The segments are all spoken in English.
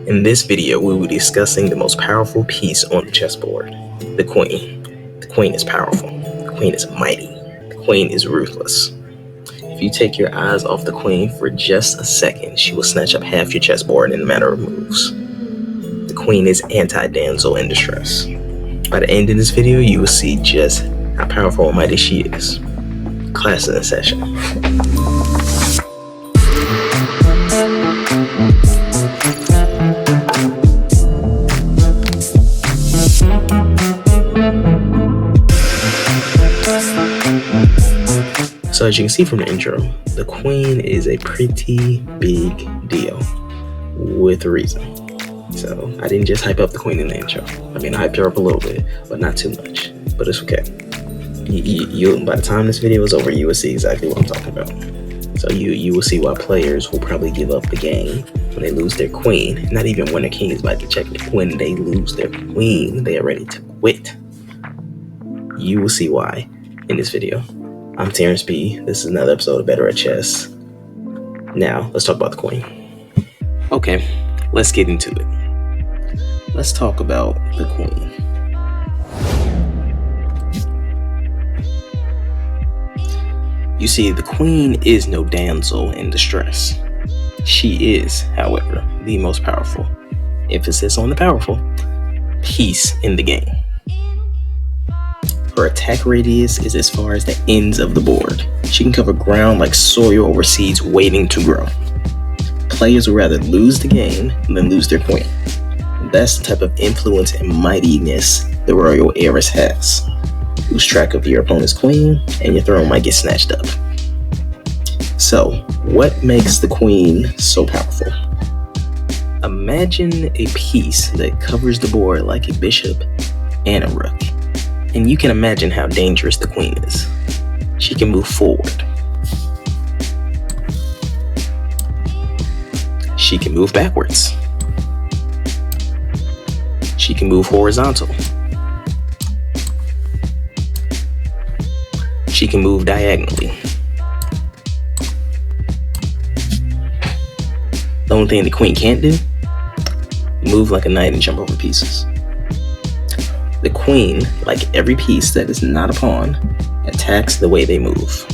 In this video, we will be discussing the most powerful piece on the chessboard, the queen. The queen is powerful. The queen is mighty. The queen is ruthless. If you take your eyes off the queen for just a second, she will snatch up half your chessboard in a matter of moves. The queen is anti-damsel in distress. By the end of this video, you will see just how powerful and mighty she is. Class is in session. So as you can see from the intro, the queen is a pretty big deal, with a reason. So I didn't just hype up the queen in the intro. I mean, I hyped her up a little bit, but not too much. But it's okay. You by the time this video is over, you will see exactly what I'm talking about. So you will see why players will probably give up the game when they lose their queen. Not even when their king is about to check it. When they lose their queen, they are ready to quit. You will see why in this video. I'm Terrence B. This is another episode of Better at Chess. Now, let's talk about the queen. Okay, let's get into it. Let's talk about the queen. You see, the queen is no damsel in distress. She is, however, the most powerful, emphasis on the powerful, piece in the game. Her attack radius is as far as the ends of the board. She can cover ground like soil over seeds waiting to grow. Players would rather lose the game than lose their queen. That's the type of influence and mightiness the royal heiress has. Lose track of your opponent's queen and your throne might get snatched up. So, what makes the queen so powerful? Imagine a piece that covers the board like a bishop and a rook. And you can imagine how dangerous the queen is. She can move forward. She can move backwards. She can move horizontal. She can move diagonally. The only thing the queen can't do, move like a knight and jump over pieces. The queen, like every piece that is not a pawn, attacks the way they move.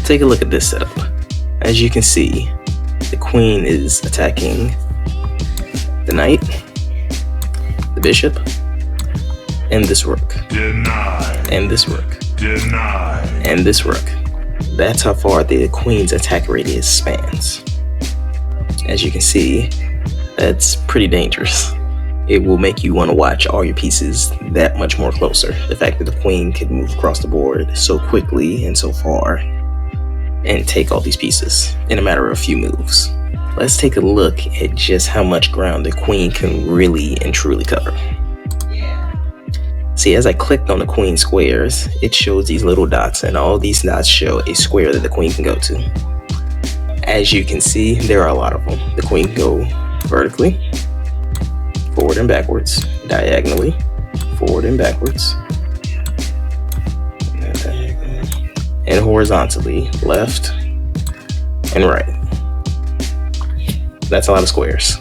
Take a look at this setup. As you can see, the queen is attacking the knight, the bishop, and this rook. Denied. And this rook. Denied. And this rook. That's how far the queen's attack radius spans. As you can see, that's pretty dangerous. It will make you want to watch all your pieces that much more closer. The fact that the queen can move across the board so quickly and so far and take all these pieces in a matter of a few moves. Let's take a look at just how much ground the queen can really and truly cover. See, as I clicked on the queen squares, it shows these little dots, and all these dots show a square that the queen can go to. As you can see, there are a lot of them. The queen can go vertically, forward and backwards, diagonally, forward and backwards, and horizontally, left and right. That's a lot of squares.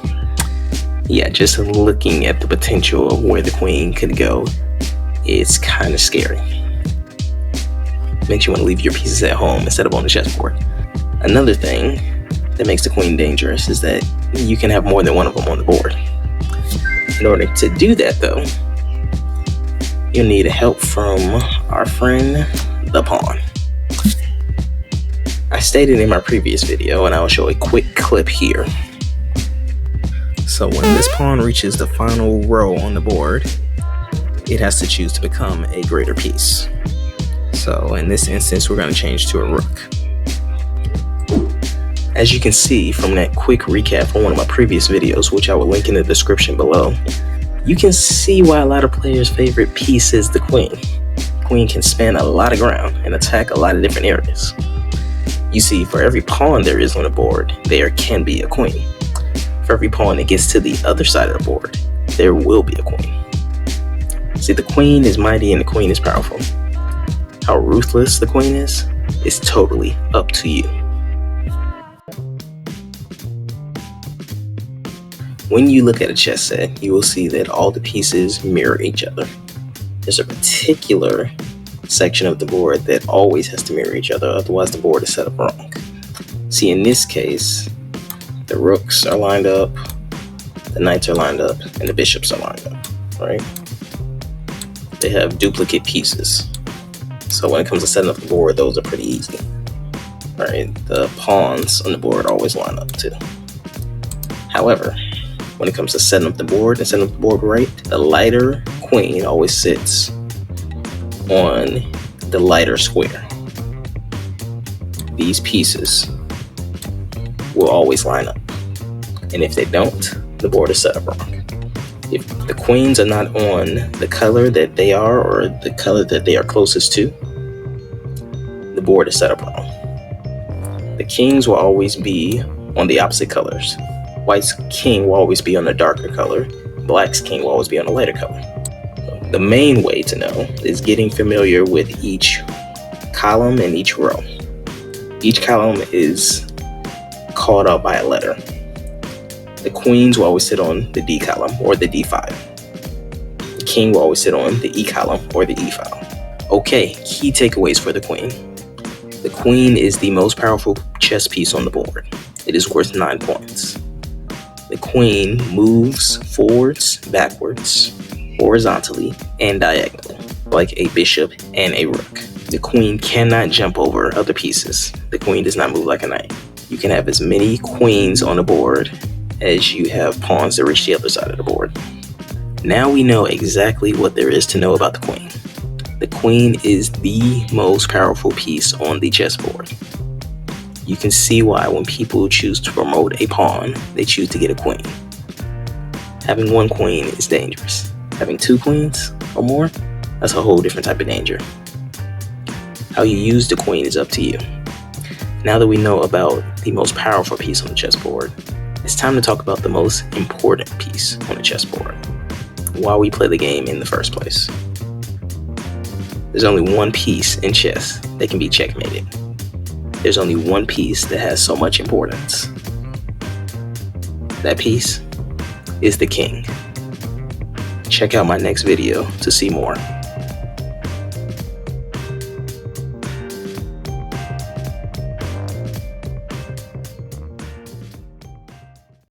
Yeah, just looking at the potential of where the queen could go, it's kind of scary. Makes you want to leave your pieces at home instead of on the chessboard. Another thing that makes the queen dangerous is that you can have more than one of them on the board. In order to do that, though, you'll need help from our friend, the pawn. I stated in my previous video, and I will show a quick clip here. So when this pawn reaches the final row on the board, it has to choose to become a greater piece. So in this instance, we're going to change to a rook. As you can see from that quick recap from one of my previous videos, which I will link in the description below, you can see why a lot of players' favorite piece is the queen. The queen can span a lot of ground and attack a lot of different areas. You see, for every pawn there is on the board, there can be a queen. For every pawn that gets to the other side of the board, there will be a queen. See, the queen is mighty and the queen is powerful. How ruthless the queen is totally up to you. When you look at a chess set, you will see that all the pieces mirror each other. There's a particular section of the board that always has to mirror each other, otherwise the board is set up wrong. See, in this case, the rooks are lined up, the knights are lined up, and the bishops are lined up, right? They have duplicate pieces. So when it comes to setting up the board, those are pretty easy, right? The pawns on the board always line up too. However, when it comes to setting up the board and setting up the board right, the lighter queen always sits on the lighter square. These pieces will always line up. And if they don't, the board is set up wrong. If the queens are not on the color that they are or the color that they are closest to, the board is set up wrong. The kings will always be on the opposite colors. White's king will always be on the darker color. Black's king will always be on the lighter color. The main way to know is getting familiar with each column and each row. Each column is called out by a letter. The queens will always sit on the D column or the D file. The king will always sit on the E column or the E file. Okay, key takeaways for the queen. The queen is the most powerful chess piece on the board. It is worth 9 points. The queen moves forwards, backwards, horizontally, and diagonally, like a bishop and a rook. The queen cannot jump over other pieces. The queen does not move like a knight. You can have as many queens on the board as you have pawns that reach the other side of the board. Now we know exactly what there is to know about the queen. The queen is the most powerful piece on the chessboard. You can see why when people choose to promote a pawn, they choose to get a queen. Having one queen is dangerous. Having 2 queens or more, that's a whole different type of danger. How you use the queen is up to you. Now that we know about the most powerful piece on the chessboard, it's time to talk about the most important piece on the chessboard. Why we play the game in the first place. There's only one piece in chess that can be checkmated. There's only one piece that has so much importance. That piece is the king. Check out my next video to see more.